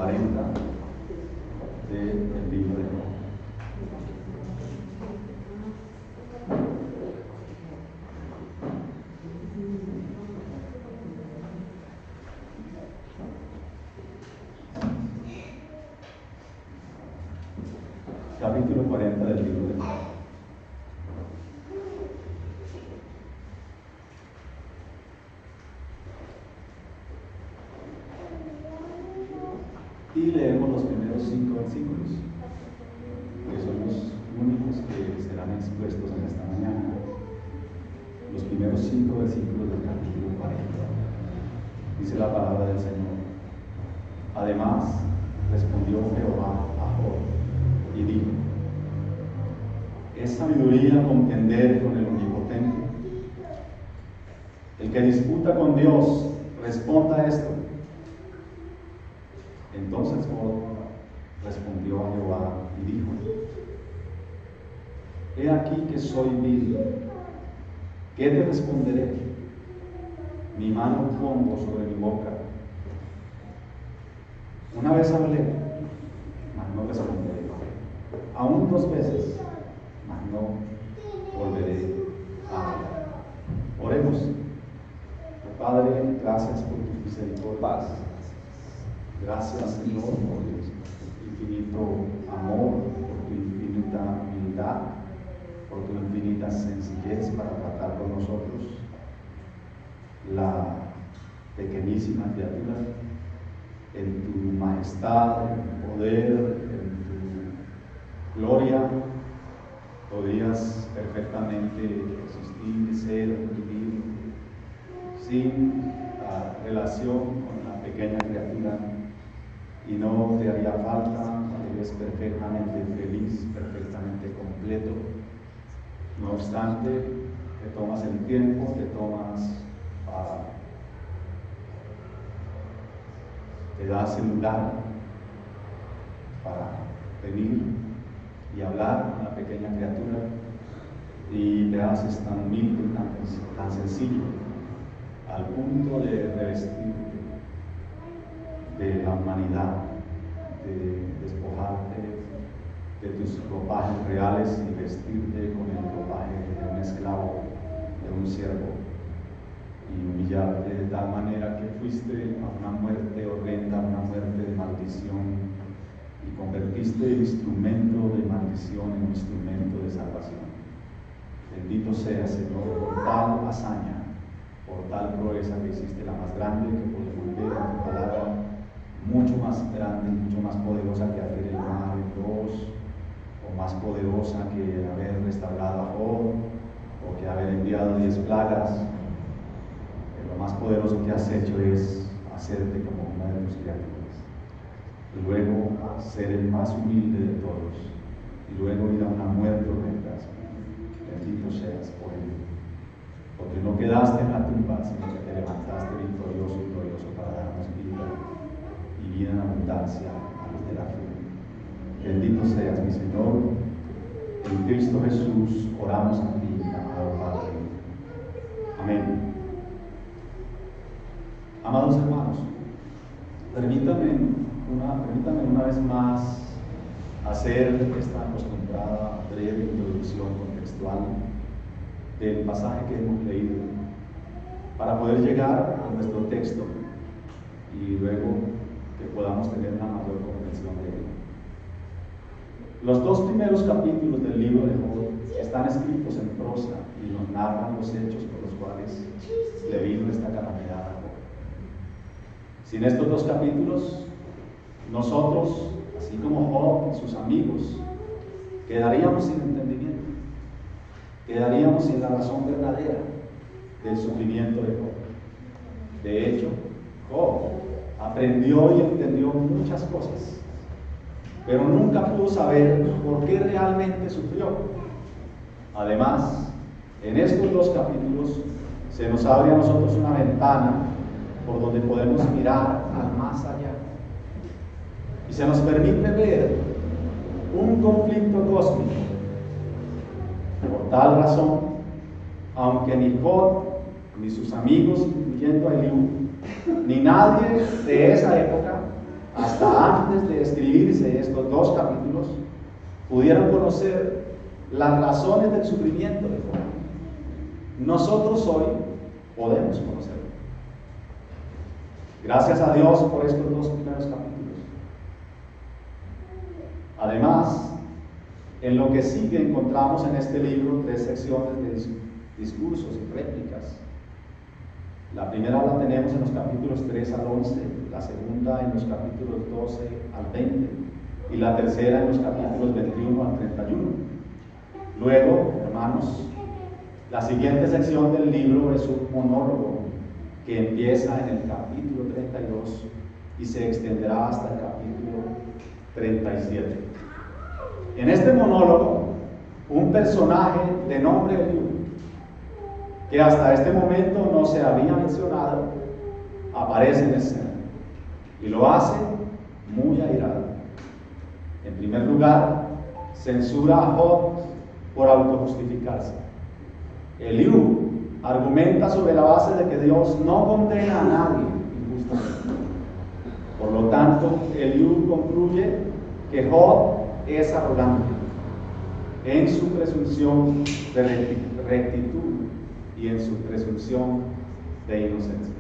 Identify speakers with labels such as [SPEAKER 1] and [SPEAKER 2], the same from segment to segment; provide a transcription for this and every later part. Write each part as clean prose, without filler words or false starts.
[SPEAKER 1] 40 del libro de Job. Capítulo 40 del libro de Job. Y leemos los primeros 5 versículos, que son los únicos que serán expuestos en esta mañana. Los primeros 5 versículos del capítulo 40. Dice la palabra del Señor. Además, respondió Jehová a Job y dijo: ¿es sabiduría contender con el Omnipotente? El que disputa con Dios, responda esto. Entonces Job respondió a Jehová y dijo: he aquí que soy vil. ¿Qué te responderé? Mi mano pongo sobre mi boca. Una vez hablé, mas no responderé. Aún 2 veces, mas no volveré a hablar. Oremos. Padre, gracias por tu misericordia. Gracias, Señor, por tu infinito amor, por tu infinita humildad, por tu infinita sencillez para tratar con nosotros, la pequeñísima criatura, en tu majestad, en tu poder, en tu gloria. Podrías perfectamente existir, ser, vivir sin relación con la pequeña criatura, y no te haría falta, eres perfectamente feliz, perfectamente completo. No obstante, te tomas el tiempo, te das el lugar para venir y hablar con la pequeña criatura, y te haces tan humilde, tan sencillo, al punto de revestirte de la humanidad, de despojarte de tus ropajes reales y vestirte con el ropaje de un esclavo, de un siervo, y humillarte de tal manera que fuiste a una muerte horrenda, una muerte de maldición, y convertiste el instrumento de maldición en un instrumento de salvación. Bendito sea, Señor, por tal hazaña, por tal proeza que hiciste, la más grande que podemos ver en tu palabra, mucho más grande y mucho más poderosa que hacer el mar en 2, o más poderosa que haber restaurado a Job, o que haber enviado 10 plagas. Lo más poderoso que has hecho es hacerte como una de tus criaturas, y luego ser el más humilde de todos, y luego ir a una muerte horrenda. Bendito seas por ello, porque no quedaste en la tumba, sino que te levantaste victorioso y glorioso para darnos vida, y vida en abundancia a los de la fe. Bendito seas, mi Señor. En Cristo Jesús oramos a ti, amado Padre. Amén. Amados hermanos, permítanme una vez más hacer esta acostumbrada breve introducción contextual del pasaje que hemos leído, para poder llegar a nuestro texto y luego que podamos tener una mayor comprensión de él. Los 2 primeros capítulos del libro de Job están escritos en prosa y nos narran los hechos por los cuales le vino esta calamidad a Job. Sin estos 2 capítulos, nosotros, así como Job y sus amigos, quedaríamos sin entendimiento, quedaríamos sin la razón verdadera del sufrimiento de Job. De hecho, Job aprendió y entendió muchas cosas, pero nunca pudo saber por qué realmente sufrió. Además, en estos 2 capítulos se nos abre a nosotros una ventana por donde podemos mirar al más allá, y se nos permite ver un conflicto cósmico. Por tal razón, aunque ni Job ni sus amigos, incluyendo a Eliú, ni nadie de esa época hasta antes de escribirse estos 2 capítulos, pudieron conocer las razones del sufrimiento de Job. Nosotros hoy podemos conocerlo. Gracias a Dios por estos 2 primeros capítulos. Además, en lo que sigue encontramos en este libro 3 secciones de discursos y réplicas. La primera la tenemos en los capítulos 3 al 11, la segunda en los capítulos 12 al 20 y la tercera en los capítulos 21 al 31. Luego, hermanos, la siguiente sección del libro es un monólogo que empieza en el capítulo 32 y se extenderá hasta el capítulo 37. En este monólogo, un personaje de nombre Eliú, que hasta este momento no se había mencionado, aparece en escena y lo hace muy airado. En primer lugar, censura a Job por autojustificarse. Eliú argumenta sobre la base de que Dios no condena a nadie injustamente. Por lo tanto, Eliú concluye que Job es arrogante en su presunción de rectitud y en su presunción de inocencia.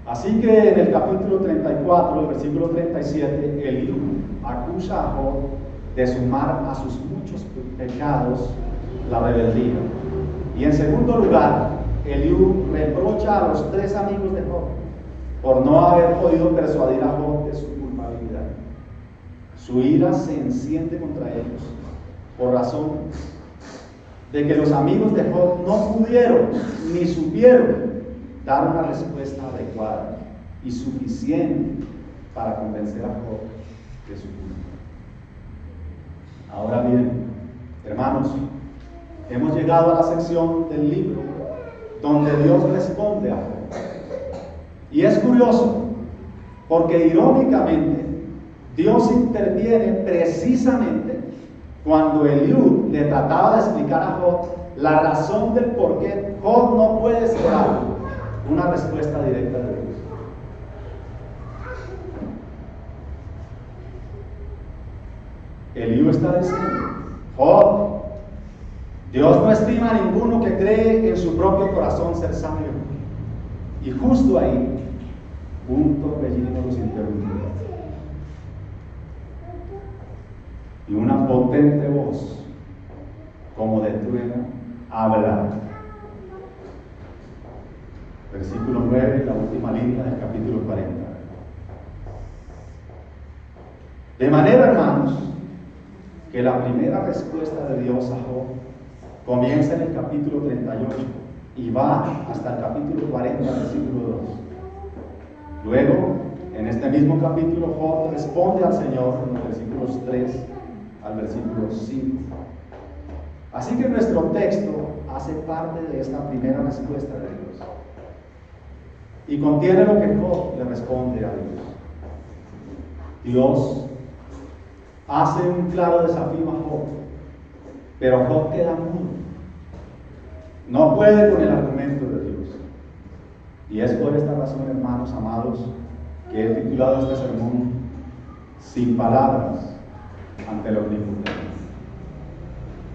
[SPEAKER 1] Así que en el capítulo 34, el versículo 37, Eliú acusa a Job de sumar a sus muchos pecados la rebeldía. Y en segundo lugar, Eliú reprocha a los 3 amigos de Job por no haber podido persuadir a Job de su culpabilidad. Su ira se enciende contra ellos por razón de que los amigos de Job no pudieron ni supieron dar una respuesta adecuada y suficiente para convencer a Job de su culpa. Ahora bien, hermanos, hemos llegado a la sección del libro donde Dios responde a Job. Y es curioso, porque irónicamente Dios interviene precisamente cuando Eliú le trataba de explicar a Job la razón del por qué Job no puede esperar una respuesta directa de Dios. Eliú está diciendo: Job, Dios no estima a ninguno que cree en su propio corazón ser sabio. Y justo ahí, un torbellino los interrumpió. Y una potente voz, como de trueno, habla. Versículo 9, la última línea del capítulo 40. De manera, hermanos, que la primera respuesta de Dios a Job comienza en el capítulo 38 y va hasta el capítulo 40, versículo 2. Luego, en este mismo capítulo, Job responde al Señor en los versículos 3 al versículo 5. Así que nuestro texto hace parte de esta primera respuesta de Dios y contiene lo que Job le responde a Dios. Dios hace un claro desafío a Job, pero Job queda mudo. No puede con el argumento de Dios. Y es por esta razón, hermanos amados, que he titulado este sermón Sin palabras ante el omnipotente.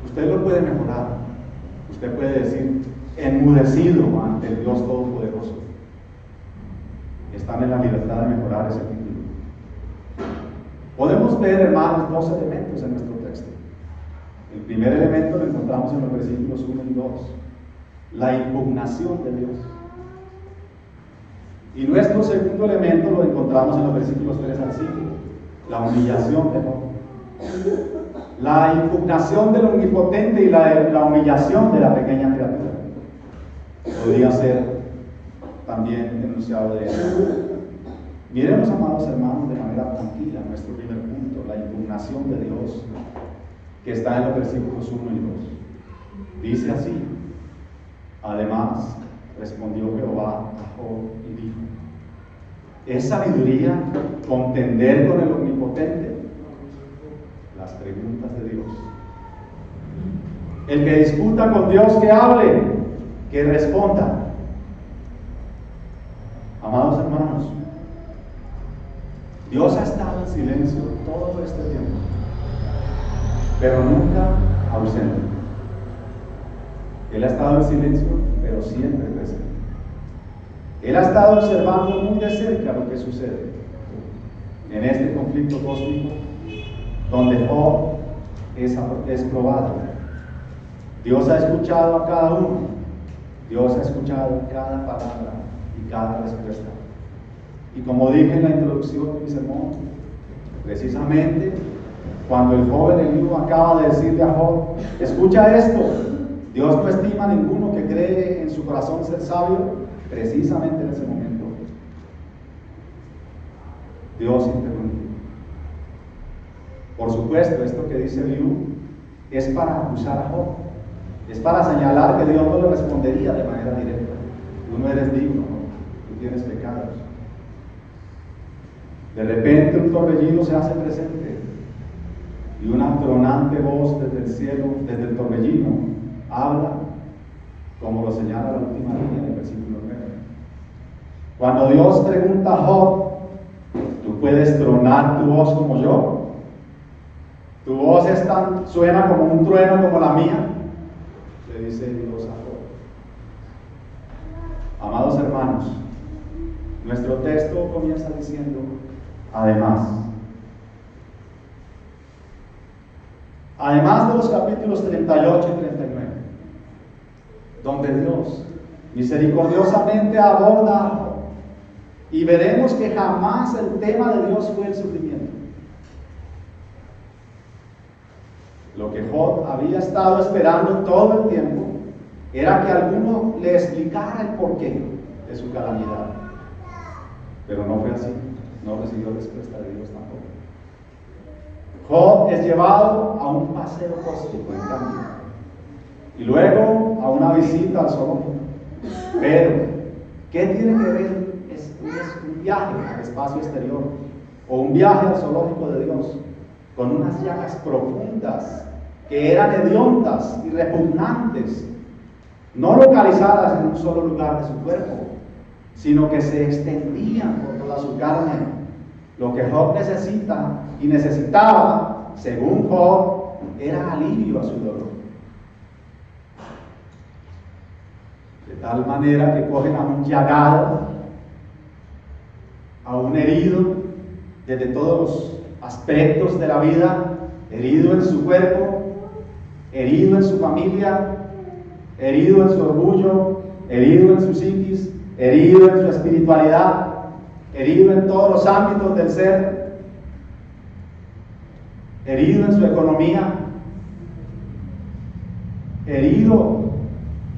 [SPEAKER 1] Usted lo puede mejorar. Usted puede decir enmudecido ante el Dios Todopoderoso. Están en la libertad de mejorar ese título. Podemos ver, hermanos, 2 elementos en nuestro texto. El primer elemento lo encontramos en los versículos 1 y 2. La impugnación de Dios. Y nuestro segundo elemento lo encontramos en los versículos 3 al 5. La humillación de Job. La impugnación del omnipotente y la humillación de la pequeña criatura. Podría ser también enunciado de él. Miremos, amados hermanos, de manera tranquila nuestro primer punto, la impugnación de Dios, que está en los versículos 1 y 2. Dice así: además, respondió Jehová a Job y dijo: ¿es sabiduría contender con el omnipotente? Las preguntas de Dios. El que discuta con Dios, que hable, que responda. Amados hermanos, Dios ha estado en silencio todo este tiempo, pero nunca ausente. Él ha estado en silencio, pero siempre presente. Él ha estado observando muy de cerca lo que sucede en este conflicto cósmico, donde Job es probado. Dios ha escuchado a cada uno. Dios ha escuchado cada palabra y cada respuesta. Y como dije en la introducción de mi sermón, precisamente cuando el joven Eliú acaba de decirle a Job: escucha esto, Dios no estima a ninguno que cree en su corazón ser sabio, precisamente en ese momento Dios interrumpió. Por supuesto, esto que dice Eliú es para acusar a Job, es para señalar que Dios no le respondería de manera directa: tú no eres digno, tú tienes pecados. De repente un torbellino se hace presente y una tronante voz desde el cielo, desde el torbellino, habla, como lo señala la última línea del versículo 9. Cuando Dios pregunta a Job: ¿tú puedes tronar tu voz como yo? ¿Tu voz suena como un trueno como la mía? Le dice Dios a Job. Amados hermanos, nuestro texto comienza diciendo: además de los capítulos 38 y 39, donde Dios misericordiosamente aborda a Job, y veremos que jamás el tema de Dios fue el sufrimiento. Lo que Job había estado esperando todo el tiempo era que alguno le explicara el porqué de su calamidad, pero no fue así. No recibió respuesta de Dios tampoco. Job es llevado a un paseo cósmico, en cambio, y luego a una visita al zoológico. Pero, ¿qué tiene que ver? Es un viaje al espacio exterior, o un viaje al zoológico de Dios, con unas llagas profundas que eran hediondas y repugnantes, no localizadas en un solo lugar de su cuerpo, sino que se extendían por toda su carne. Lo que Job necesita y necesitaba, según Job, era alivio a su dolor. De tal manera que cogen a un llagado, a un herido, desde todos los aspectos de la vida, herido en su cuerpo, herido en su familia, herido en su orgullo, herido en su psiquis, herido en su espiritualidad, herido en todos los ámbitos del ser, herido en su economía, herido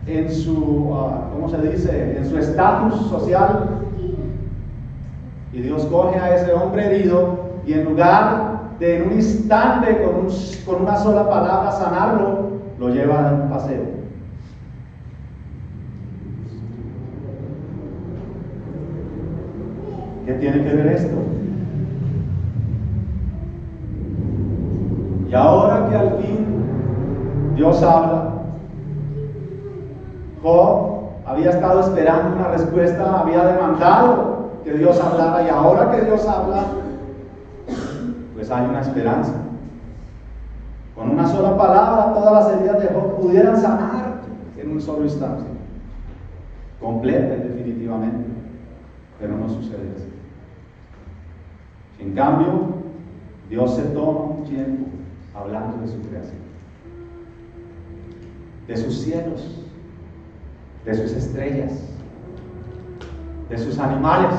[SPEAKER 1] en su, en su estatus social. Y Dios coge a ese hombre herido y en lugar de en un instante con una sola palabra sanarlo, lo lleva a dar un paseo. ¿Qué tiene que ver esto? Y ahora que al fin Dios habla, Job había estado esperando una respuesta, había demandado que Dios hablara, y ahora que Dios habla, pues hay una esperanza. Con una sola palabra todas las heridas de Job pudieran sanar en un solo instante, completa y definitivamente, pero no sucede así. En cambio, Dios se toma un tiempo hablando de su creación, de sus cielos, de sus estrellas, de sus animales,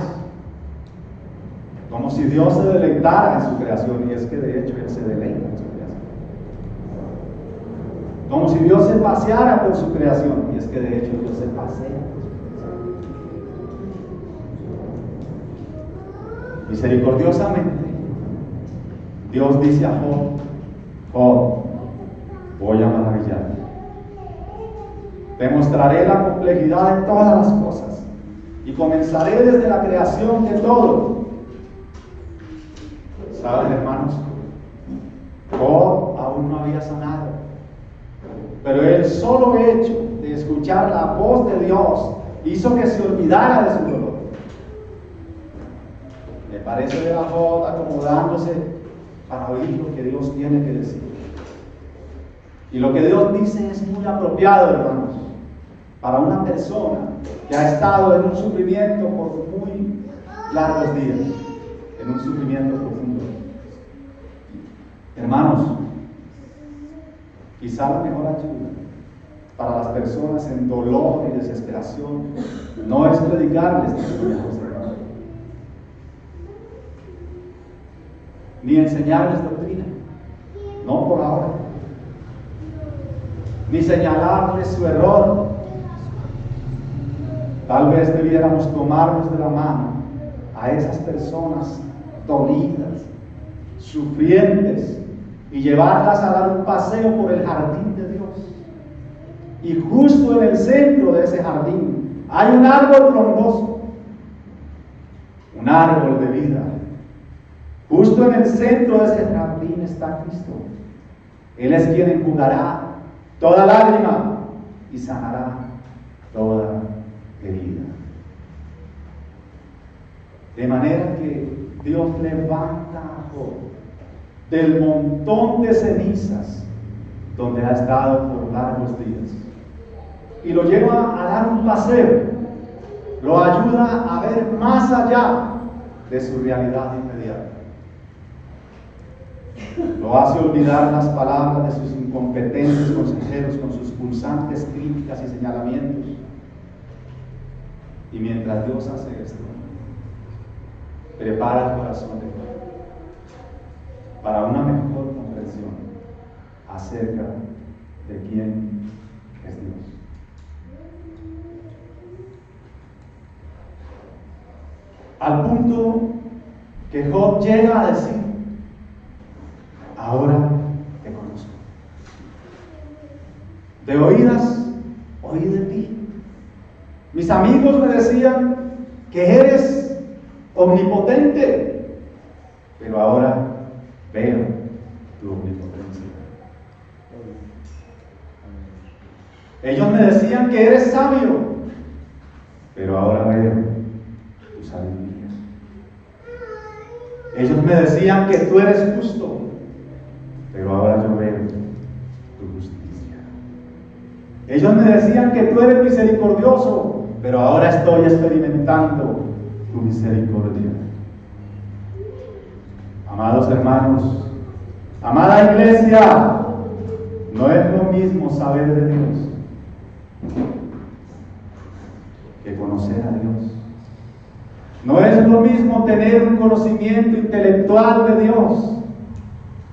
[SPEAKER 1] como si Dios se deleitara en su creación, y es que de hecho Él se deleita en su creación. Como si Dios se paseara por su creación, y es que de hecho Dios se pasea por su creación. Misericordiosamente, Dios dice a Job: Job, voy a maravillarte. Te mostraré la complejidad de todas las cosas y comenzaré desde la creación de todo. ¿Saben, hermanos? Job aún no había sanado, pero el solo hecho de escuchar la voz de Dios hizo que se olvidara de su dolor. Me parece ver a Job acomodándose para oír lo que Dios tiene que decir. Y lo que Dios dice es muy apropiado, hermanos, para una persona que ha estado en un sufrimiento por muy largos días, en un sufrimiento profundo. Hermanos, quizá la mejor ayuda para las personas en dolor y desesperación no es predicarles testimonios, hermanos, ni enseñarles doctrina, no por ahora, ni señalarles su error. Tal vez debiéramos tomarnos de la mano a esas personas dolidas, sufrientes, y llevarlas a dar un paseo por el jardín de Dios. Y justo en el centro de ese jardín hay un árbol frondoso, un árbol de vida. Justo en el centro de ese jardín está Cristo. Él es quien enjugará toda lágrima y sanará toda herida. De manera que Dios levanta a Job del montón de cenizas donde ha estado por largos días y lo lleva a dar un paseo, lo ayuda a ver más allá de su realidad inmediata, lo hace olvidar las palabras de sus incompetentes consejeros con sus pulsantes críticas y señalamientos. Y mientras Dios hace esto, prepara el corazón de Job para una mejor comprensión acerca de quién es Dios. Al punto que Job llega a decir: ahora te conozco. De oídas oí de ti. Mis amigos me decían que eres omnipotente, pero ahora veo tu omnipotencia. Ellos me decían que eres sabio, pero ahora veo tu sabiduría. Ellos me decían que tú eres justo, pero ahora yo veo tu justicia. Ellos me decían que tú eres misericordioso, pero ahora estoy experimentando tu misericordia. Amados hermanos, amada iglesia, no es lo mismo saber de Dios que conocer a Dios. No es lo mismo tener un conocimiento intelectual de Dios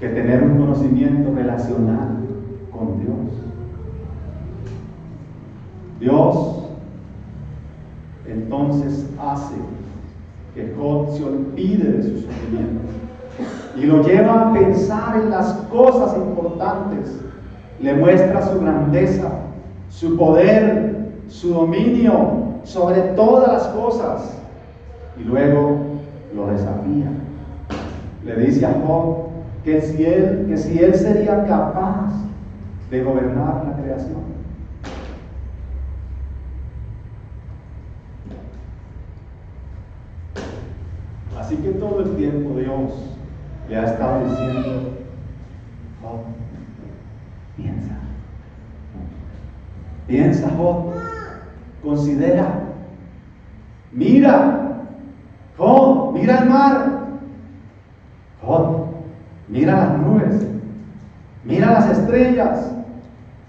[SPEAKER 1] que tener un conocimiento relacional con Dios. Dios entonces hace que Job se olvide de su sufrimiento y lo lleva a pensar en las cosas importantes. Le muestra su grandeza, su poder, su dominio sobre todas las cosas, y luego lo desafía. Le dice a Job que si él sería capaz de gobernar la creación. Así que todo el tiempo Dios le ha estado diciendo: Job, piensa Job, considera, mira Job, mira el mar, Job, mira las nubes, mira las estrellas,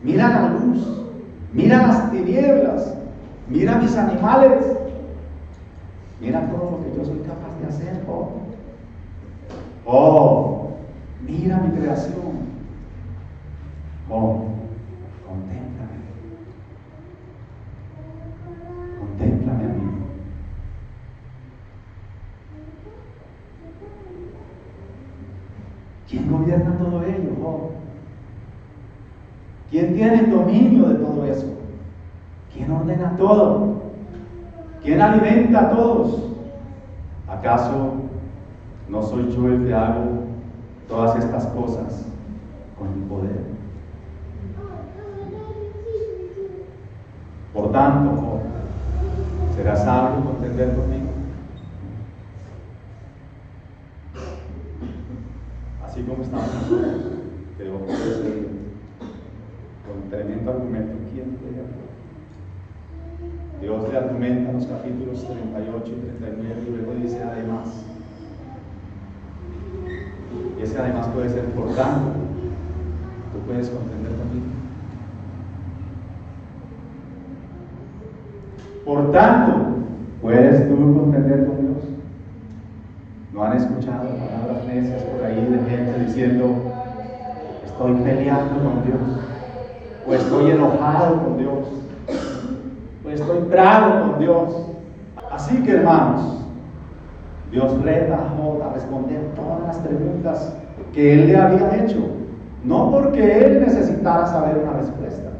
[SPEAKER 1] mira la luz, mira las tinieblas, mira mis animales, mira todo lo que yo soy capaz de hacer, Job. Oh, mira mi creación. Oh, contémplame a mí. ¿Quién gobierna todo ello, Job? ¿Quién tiene el dominio de todo eso? ¿Quién ordena todo? ¿Quién alimenta a todos? ¿Acaso no soy yo el que hago todas estas cosas con mi poder? Por tanto, Job, ¿serás sabio contender conmigo? estamos nosotros, pero ese día, con tremendo argumento, ¿quién puede hablar? Dios le argumenta en los capítulos 38 y 39 y luego dice además. Y ese además puede ser por tanto. ¿Tú puedes comprender conmigo? Por tanto, ¿puedes tú contender con Dios? ¿No han escuchado palabras necias por ahí de gente diciendo, estoy peleando con Dios, o estoy enojado con Dios, o estoy bravo con Dios? Así que, hermanos, Dios reta a Job a responder todas las preguntas que él le había hecho, no porque él necesitara saber una respuesta,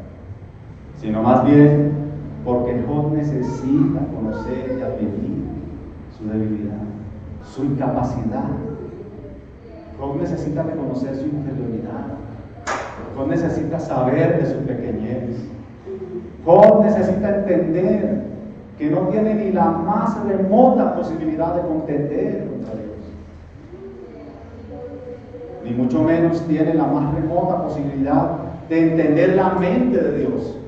[SPEAKER 1] sino más bien porque Job necesita conocer y admitir su debilidad, su incapacidad. Job necesita reconocer su inferioridad. Job necesita saber de su pequeñez. Job necesita entender que no tiene ni la más remota posibilidad de contender contra Dios, ni mucho menos tiene la más remota posibilidad de entender la mente de Dios.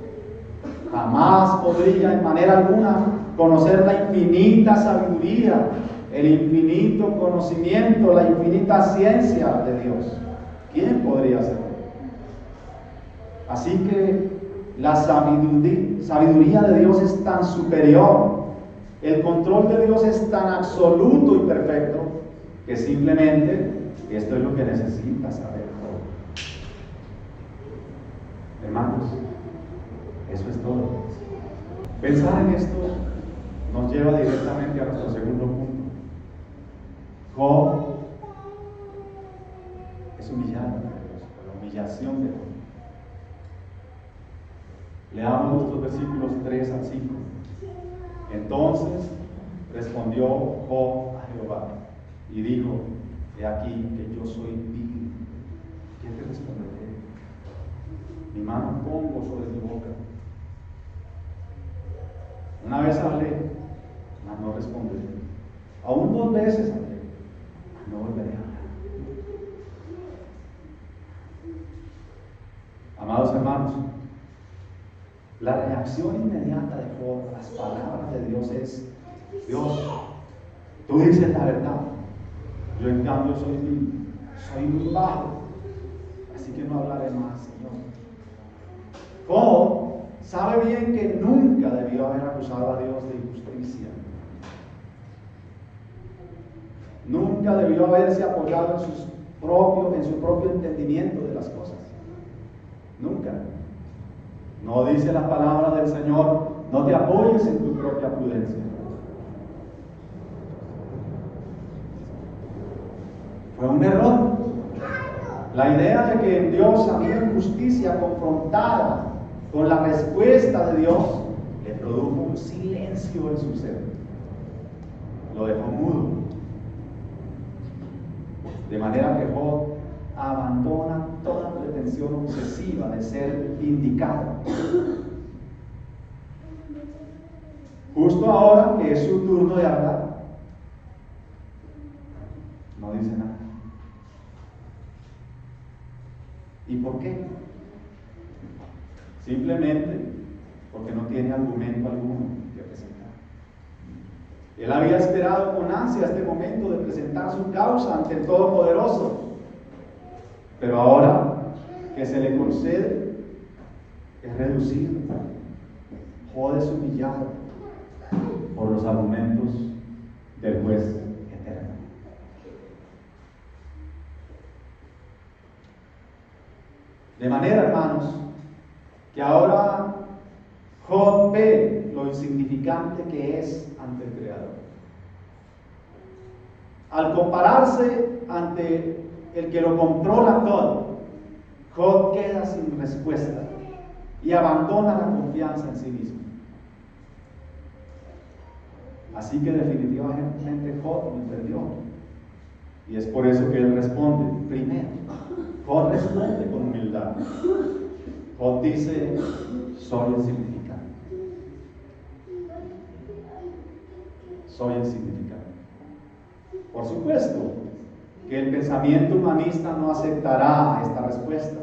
[SPEAKER 1] Jamás podría en manera alguna conocer la infinita sabiduría, el infinito conocimiento, la infinita ciencia de Dios. ¿Quién podría hacerlo? Así que la sabiduría de Dios es tan superior, el control de Dios es tan absoluto y perfecto, que simplemente esto es lo que necesita saber. Hermanos, eso es todo. Pensar en esto nos lleva directamente a nuestro segundo punto. Job es humillado ante Dios, la humillación de Job. Leamos los versículos 3 al 5. Entonces respondió Job a Jehová y dijo, he aquí que yo soy vil. ¿Qué te responderé? Mi mano pongo sobre mi boca. Una vez hablé, mas no responderé. Aún 2 veces hablé, no volveré a hablar. Amados hermanos, la reacción inmediata de Job a las palabras de Dios es, Dios, tú dices la verdad, yo en cambio soy muy bajo, así que no hablaré más, Señor. Job sabe bien que nunca debió haber acusado a Dios de injusticia. Nunca debió haberse apoyado en su propio entendimiento de las cosas. Nunca. No dice la palabra del Señor, no te apoyes en tu propia prudencia. Fue un error. La idea de que en Dios había injusticia confrontada con la respuesta de Dios le produjo un silencio en su ser. Lo dejó mudo. De manera que Job abandona toda pretensión obsesiva de ser vindicado. Justo ahora que es su turno de hablar, no dice nada. ¿Y por qué? Simplemente porque no tiene argumento alguno que presentar. Él había esperado con ansia este momento de presentar su causa ante el Todopoderoso. Pero ahora que se le concede, es reducido, Job es humillado por los argumentos del juez eterno. De manera, hermanos, que ahora Job ve lo insignificante que es ante el Creador. Al compararse ante el que lo controla todo, Job queda sin respuesta y abandona la confianza en sí mismo. Así que definitivamente Job lo perdió. Y es por eso que él responde. Primero, Job responde con humildad. Job dice, soy insignificante. Soy insignificante. Por supuesto, que el pensamiento humanista no aceptará esta respuesta.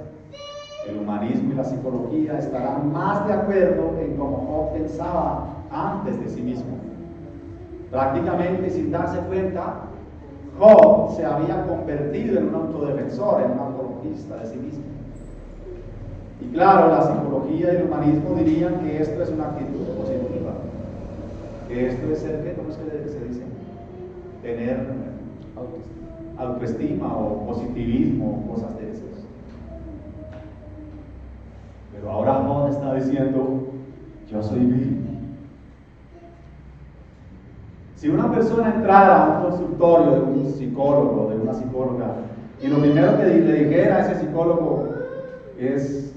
[SPEAKER 1] El humanismo y la psicología estarán más de acuerdo en cómo Job pensaba antes de sí mismo. Prácticamente sin darse cuenta, Job se había convertido en un autodefensor, en un apologista de sí mismo. Y claro, la psicología y el humanismo dirían que esto es una actitud positiva, que esto es ser, ¿qué? ¿Cómo es que se dice? Tener autoestima o positivismo o cosas de esas. Pero ahora Job está diciendo, yo soy vil. Si una persona entrara a un consultorio de un psicólogo, de una psicóloga, y lo primero que le dijera a ese psicólogo es,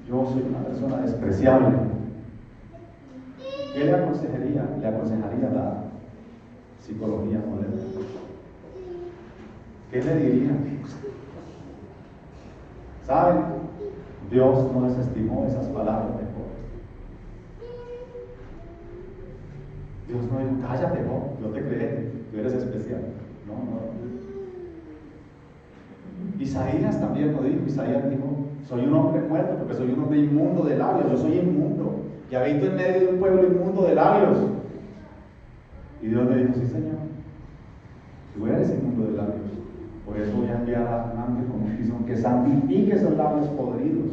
[SPEAKER 1] yo soy una persona despreciable, ¿qué le aconsejaría? Le aconsejaría la psicología moderna. ¿Qué le diría? ¿Saben? Dios no desestimó esas palabras de Job. Dios no dijo, cállate, Job, yo te creé, tú eres especial. No. Isaías también lo dijo. Isaías dijo, soy un hombre muerto porque soy un hombre inmundo de labios, yo soy inmundo y habito en medio de un pueblo inmundo de labios. Y Dios le dijo, sí, Señor, tú eres inmundo de labios. Por eso voy a enviar a un ángel como un tizón que santifique esos labios podridos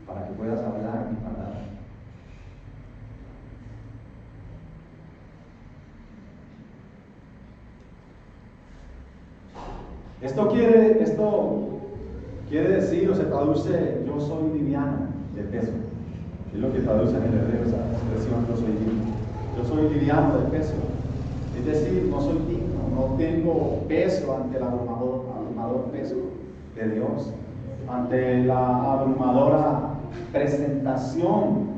[SPEAKER 1] para que puedas hablar mi palabra. Esto quiere decir o se traduce, yo soy liviano de peso. Es lo que traduce en el hebreo esa expresión, yo soy liviano de peso. Es decir, no soy digno, no tengo peso ante el abrumador peso de Dios, ante la abrumadora presentación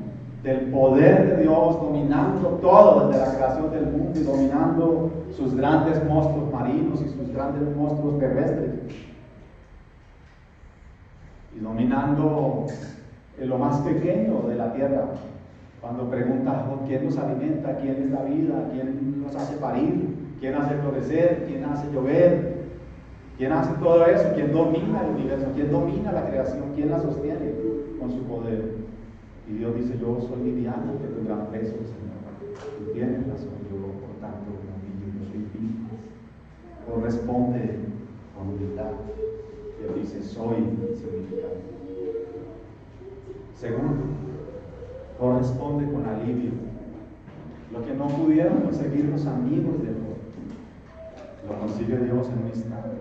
[SPEAKER 1] del poder de Dios dominando todo desde la creación del mundo y dominando sus grandes monstruos marinos y sus grandes monstruos terrestres y dominando lo más pequeño de la tierra. Cuando pregunta quién nos alimenta, quién es la vida, quién nos hace parir, quién hace florecer, quién hace llover, quién hace todo eso, quién domina el universo, quién domina la creación, quién la sostiene con su poder. Y Dios dice, yo soy liviano de tu gran peso, Señor. Tú tienes razón, yo por tanto no soy digno. Corresponde con humildad. Dios dice, soy insignificante. Segundo, corresponde con alivio. Lo que no pudieron conseguir los amigos de Dios, lo consigue Dios en un instante.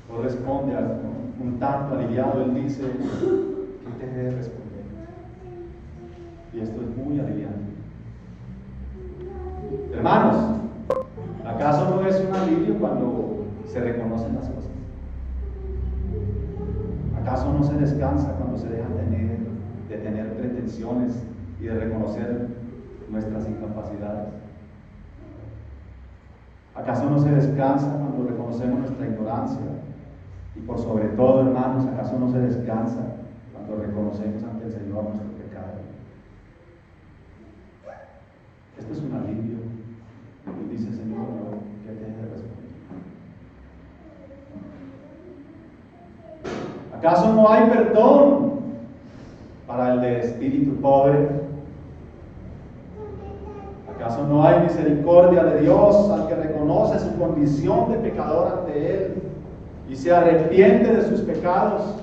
[SPEAKER 1] Corresponde a un tanto aliviado. Él dice, ¿qué te debe responder? Y esto es muy aliviante. Hermanos, ¿acaso no es un alivio cuando se reconocen las cosas? ¿Acaso no se descansa cuando se deja de tener pretensiones y de reconocer nuestras incapacidades? ¿Acaso no se descansa cuando reconocemos nuestra ignorancia? Y por sobre todo, hermanos, ¿acaso no se descansa cuando reconocemos ante el Señor nuestro pecado? Esto es un alivio. Y dice, Señor, ¿qué te debe responder? ¿Acaso no hay perdón para el de espíritu pobre? ¿Acaso no hay misericordia de Dios al que reconoce su condición de pecador ante Él y se arrepiente de sus pecados?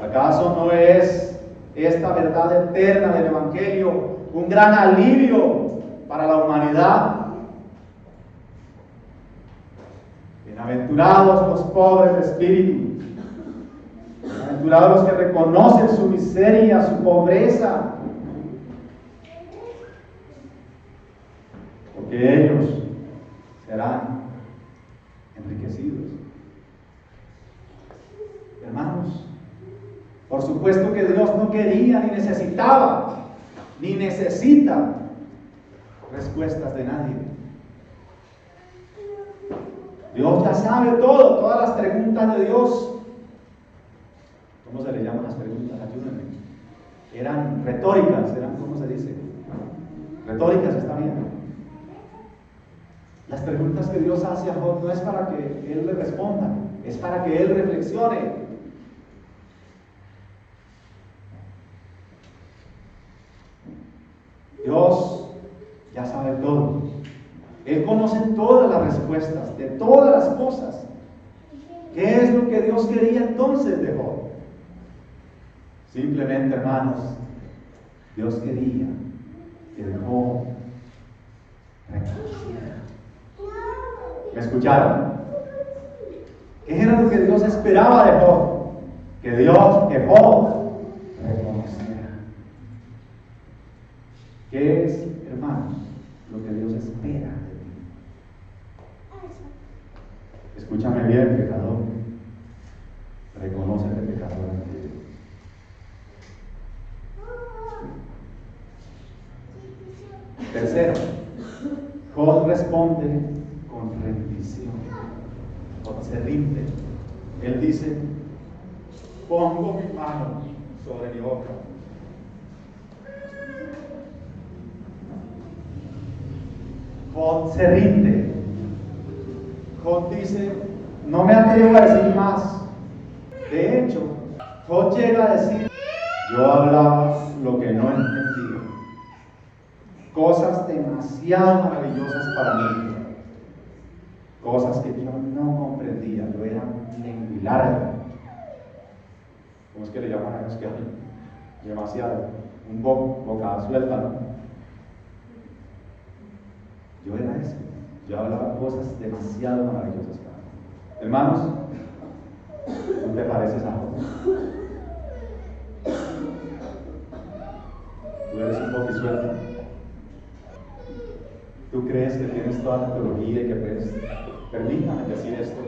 [SPEAKER 1] ¿Acaso no es esta verdad eterna del Evangelio un gran alivio para la humanidad? Bienaventurados los pobres de espíritu, bienaventurados los que reconocen su miseria, su pobreza, porque ellos serán enriquecidos. Hermanos, por supuesto que Dios no quería ni necesitaba ni necesita respuestas de nadie. Dios ya sabe todo, todas las preguntas de Dios. ¿Cómo se le llaman las preguntas? Ayúdenme. Eran retóricas, ¿cómo se dice? Retóricas, está bien. Las preguntas que Dios hace a Job no es para que él le responda, es para que él reflexione. Dios ya sabe todo. Él conoce todas las respuestas de todas las cosas. ¿Qué es lo que Dios quería entonces de Job? Simplemente, hermanos, Dios quería que Job reconociera. ¿Me escucharon? ¿Qué era lo que Dios esperaba de Job? Que Job reconociera. ¿Qué es, hermanos, lo que Dios espera de ti? Escúchame bien, pecador. Reconócete pecador ante Dios. Tercero, Job responde con rendición. Job se rinde. Él dice: pongo mi mano sobre mi boca. Job se rinde. Job dice: no me atrevo a decir más. De hecho, Job llega a decir: yo hablaba lo que no entendía. Cosas demasiado maravillosas para mí. Cosas que yo no comprendía. Yo era lenguilarga. ¿Cómo es que le llaman a eso que hablan? Demasiado. Un boca suelta, ¿no? Yo era eso. Yo hablaba cosas demasiado maravillosas para mí. Hermanos, ¿no te pareces a Job? Tú eres un poco suelto. Tú crees que tienes toda la teología y que puedes. Permítame decir esto.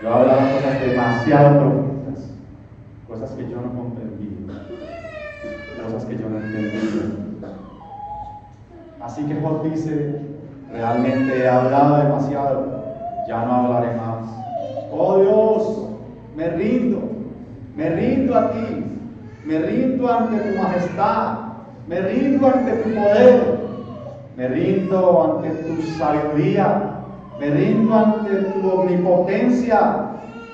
[SPEAKER 1] Yo hablaba cosas demasiado profundas, cosas que yo no comprendí, cosas que yo no entendí. Así que Job dice: realmente he hablado demasiado, ya no hablaré más. Oh Dios, me rindo a ti, me rindo ante tu majestad, me rindo ante tu poder, me rindo ante tu sabiduría, me rindo ante tu omnipotencia.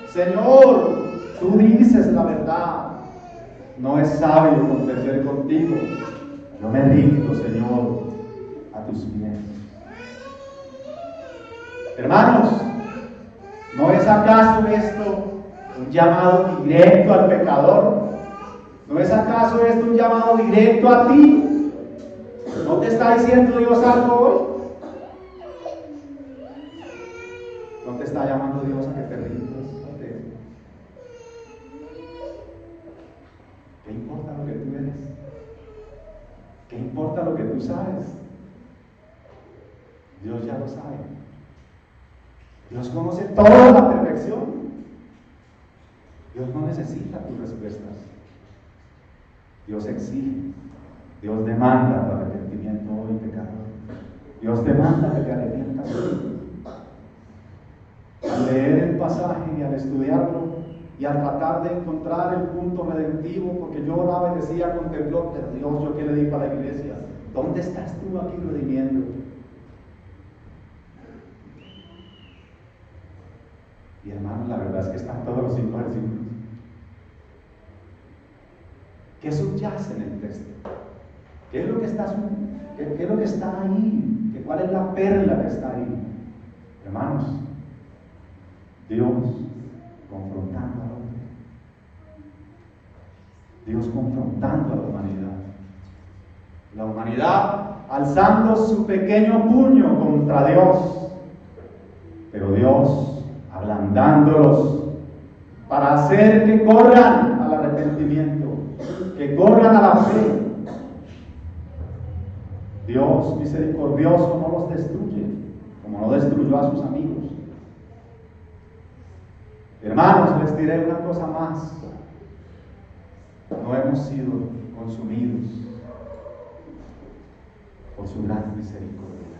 [SPEAKER 1] Señor, tú dices la verdad, no es sabio contender contigo. Yo me rindo, Señor, a tus pies. Hermanos, ¿no es acaso esto un llamado directo al pecador? ¿No es acaso esto un llamado directo a ti? ¿No te está diciendo Dios algo hoy? ¿No te está llamando Dios a que te rindas ante Él? ¿Qué importa lo que tú eres? ¿Qué importa lo que tú sabes? Dios ya lo sabe. Dios conoce toda la perfección. Dios no necesita tus respuestas. Dios exige. Dios demanda tu arrepentimiento hoy, pecador. Dios demanda que te arrepientas hoy. Al leer el pasaje y al estudiarlo y al tratar de encontrar el punto redentivo, porque yo oraba y decía con temblor: pero Dios, ¿yo qué le digo a la iglesia? ¿Dónde estás tú aquí redimiendo? Y hermanos, la verdad es que están todos los 5 versículos. ¿Qué subyace en el texto? ¿Qué es lo que está ahí? ¿Cuál es la perla que está ahí? Hermanos, Dios confrontando al hombre. Dios confrontando a la humanidad. La humanidad alzando su pequeño puño contra Dios. Pero Dios ablandándolos para hacer que corran al arrepentimiento, que corran a la fe. Dios misericordioso no los destruye, como no destruyó a sus amigos. Hermanos, les diré una cosa más. No hemos sido consumidos por su gran misericordia.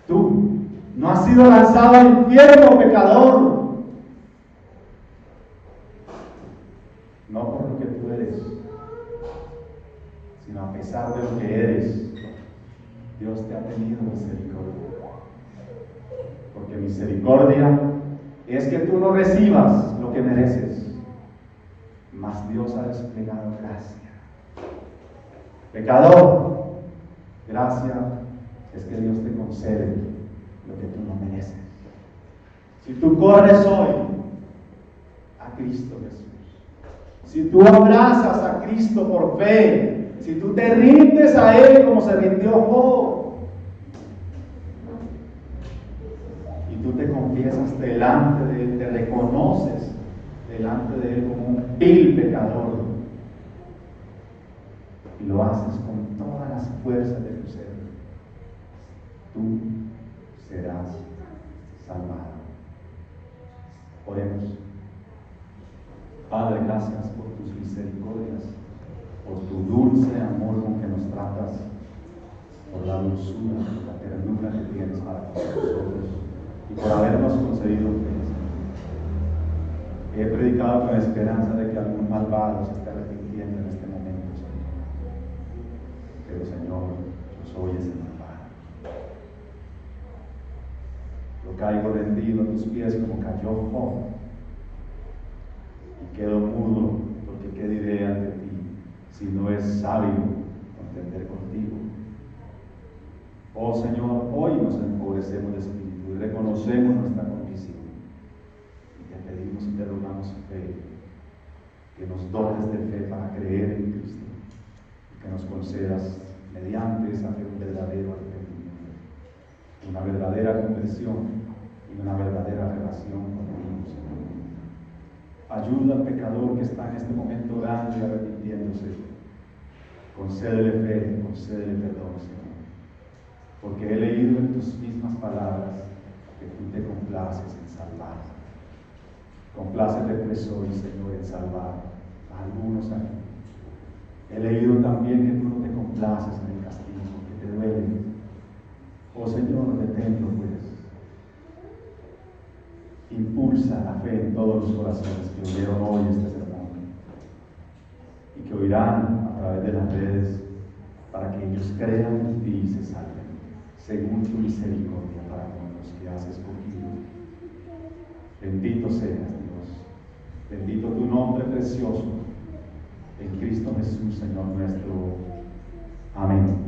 [SPEAKER 1] Tú no has sido lanzado al infierno, pecador. No por lo que tú eres, sino a pesar de lo que eres. Dios Dios te ha tenido misericordia. Porque misericordia es que tú no recibas lo que mereces, mas Dios ha desplegado gracia. Pecador, gracia es que Dios te concede lo que tú no mereces. Si tú corres hoy a Cristo Jesús, si tú abrazas a Cristo por fe, si tú te rindes a Él como se rindió Job, y tú te confiesas delante de Él, te reconoces delante de Él como un vil pecador, y lo haces con todas las fuerzas de tu ser, tú serás salvado. Oremos. Padre, gracias por tus misericordias, por tu dulce amor con que nos tratas, por la dulzura, por la ternura que tienes para con nosotros y por habernos concedido fe. He predicado con esperanza de que algún malvado se esté arrepintiendo en este momento, Señor. Pero, Señor, yo soy ese malvado. Yo caigo rendido a tus pies como cayó Job. Y quedo mudo, porque ¿qué diré ante ti si no es sabio contender contigo? Oh Señor, hoy nos empobrecemos de espíritu y reconocemos nuestra condición. Y te pedimos y te rogamos fe, que nos dotes de fe para creer en Cristo y que nos concedas mediante esa fe un verdadero arrepentimiento, una verdadera conversión y una verdadera relación contigo, Señor. Ayuda al pecador que está en este momento orando y arrepintiéndose. Concédele fe, concédele perdón, Señor. Porque he leído en tus mismas palabras que tú te complaces en salvar. Complácete pues hoy, Señor, en salvar a algunos aquí. He leído también que tú no te complaces en el castigo, que te duele. Oh Señor, deténlo pues. Impulsa la fe en todos los corazones que oyeron hoy este sermón y que oirán a través de las redes, para que ellos crean en ti y se salven, según tu misericordia para con los que has escogido. Bendito seas, Dios. Bendito tu nombre precioso, en Cristo Jesús, Señor nuestro. Amén.